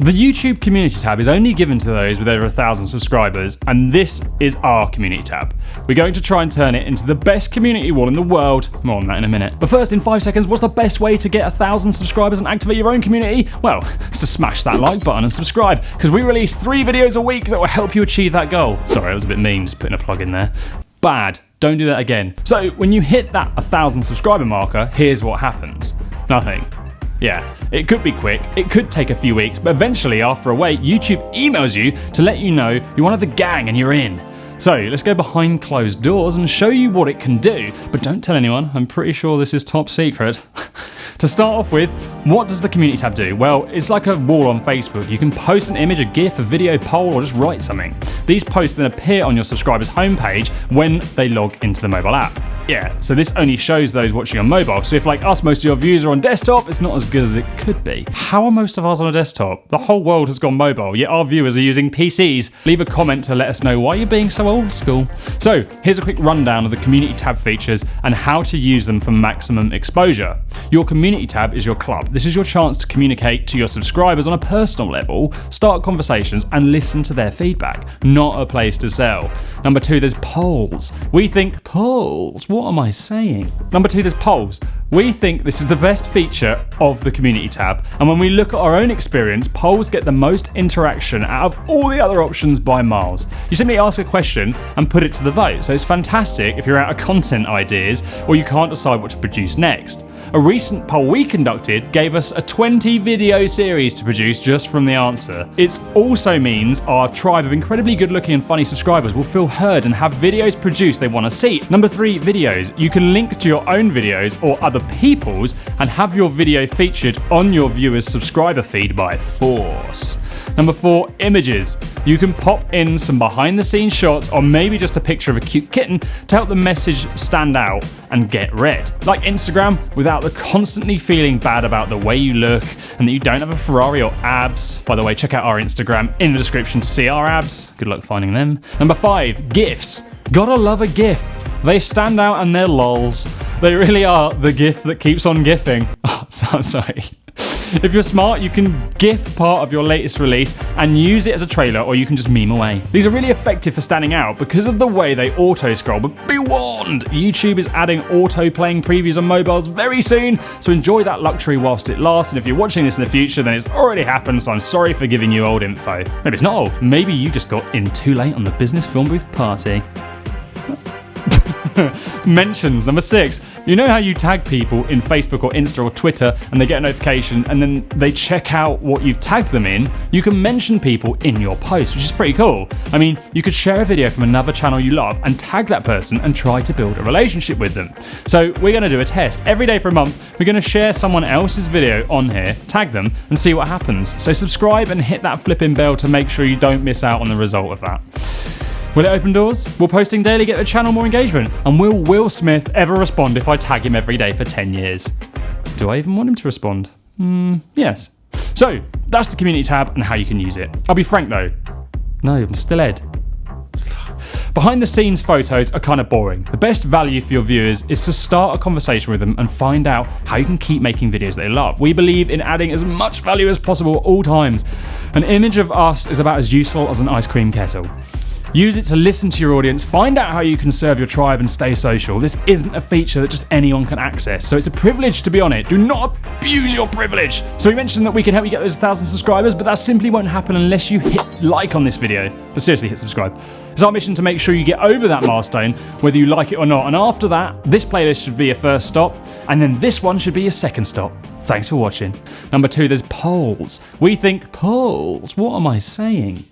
The YouTube community tab is only given to those with over 1,000 subscribers, and this is our community tab. We're going to try and turn it into the best community wall in the world. More on that in a minute. But first, in 5 seconds, what's the best way to get 1,000 subscribers and activate your own community? Well, it's to smash that like button and subscribe, because we release 3 videos a week that will help you achieve that goal. Sorry, it was a bit mean just putting a plug in there. Bad. Don't do that again. So when you hit that 1,000 subscriber marker, here's what happens. Nothing. Yeah, it could be quick, it could take a few weeks, but eventually after a wait, YouTube emails you to let you know you're one of the gang and you're in. So let's go behind closed doors and show you what it can do, but don't tell anyone, I'm pretty sure this is top secret. To start off with, what does the community tab do? Well, it's like a wall on Facebook. You can post an image, a GIF, a video, poll, or just write something. These posts then appear on your subscribers' homepage when they log into the mobile app. Yeah, so this only shows those watching on mobile. So if, like us, most of your views are on desktop, it's not as good as it could be. How are most of ours on a desktop? The whole world has gone mobile, yet our viewers are using PCs. Leave a comment to let us know why you're being so old school. So here's a quick rundown of the community tab features and how to use them for maximum exposure. Your community tab is your club. This is your chance to communicate to your subscribers on a personal level, start conversations, and listen to their feedback. Not a place to sell. Number 2, there's polls. We think polls. What am I saying? Number 2, there's polls. We think this is the best feature of the community tab, and when we look at our own experience, polls get the most interaction out of all the other options by miles. You simply ask a question and put it to the vote, so it's fantastic if you're out of content ideas or you can't decide what to produce next. A recent poll we conducted gave us a 20 video series to produce just from the answer. It also means our tribe of incredibly good looking and funny subscribers will feel heard and have videos produced they want to see. Number 3, videos. You can link to your own videos or other people's and have your video featured on your viewers' subscriber feed by force. Number 4, images. You can pop in some behind the scenes shots or maybe just a picture of a cute kitten to help the message stand out and get read. Like Instagram, without the constantly feeling bad about the way you look and that you don't have a Ferrari or abs. By the way, check out our Instagram in the description to see our abs. Good luck finding them. Number 5, GIFs. Gotta love a GIF. They stand out and they're lols. They really are the GIF that keeps on GIFing. Oh, so I'm sorry. If you're smart, you can GIF part of your latest release and use it as a trailer, or you can just meme away. These are really effective for standing out because of the way they auto-scroll, but be warned, YouTube is adding auto-playing previews on mobiles very soon, so enjoy that luxury whilst it lasts, and if you're watching this in the future, then it's already happened, so I'm sorry for giving you old info. Maybe it's not old, maybe you just got in too late on the business film booth party. Mentions. Number 6. You know how you tag people in Facebook or Insta or Twitter and they get a notification and then they check out what you've tagged them in? You can mention people in your post, which is pretty cool. I mean, you could share a video from another channel you love and tag that person and try to build a relationship with them. So we're going to do a test. Every day for a month, we're going to share someone else's video on here, tag them, and see what happens. So subscribe and hit that flipping bell to make sure you don't miss out on the result of that. Will it open doors? Will posting daily get the channel more engagement? And will Will Smith ever respond if I tag him every day for 10 years? Do I even want him to respond? Yes. So, that's the community tab and how you can use it. I'll be frank though. No, I'm still Ed. Behind the scenes photos are kind of boring. The best value for your viewers is to start a conversation with them and find out how you can keep making videos they love. We believe in adding as much value as possible at all times. An image of us is about as useful as an ice cream kettle. Use it to listen to your audience, find out how you can serve your tribe and stay social. This isn't a feature that just anyone can access, so it's a privilege to be on it. Do not abuse your privilege. So we mentioned that we can help you get those 1,000 subscribers, but that simply won't happen unless you hit like on this video. But seriously, hit subscribe. It's our mission to make sure you get over that milestone, whether you like it or not. And after that, this playlist should be your first stop, and then this one should be your second stop. Thanks for watching. Number 2, there's polls. We think polls. What am I saying?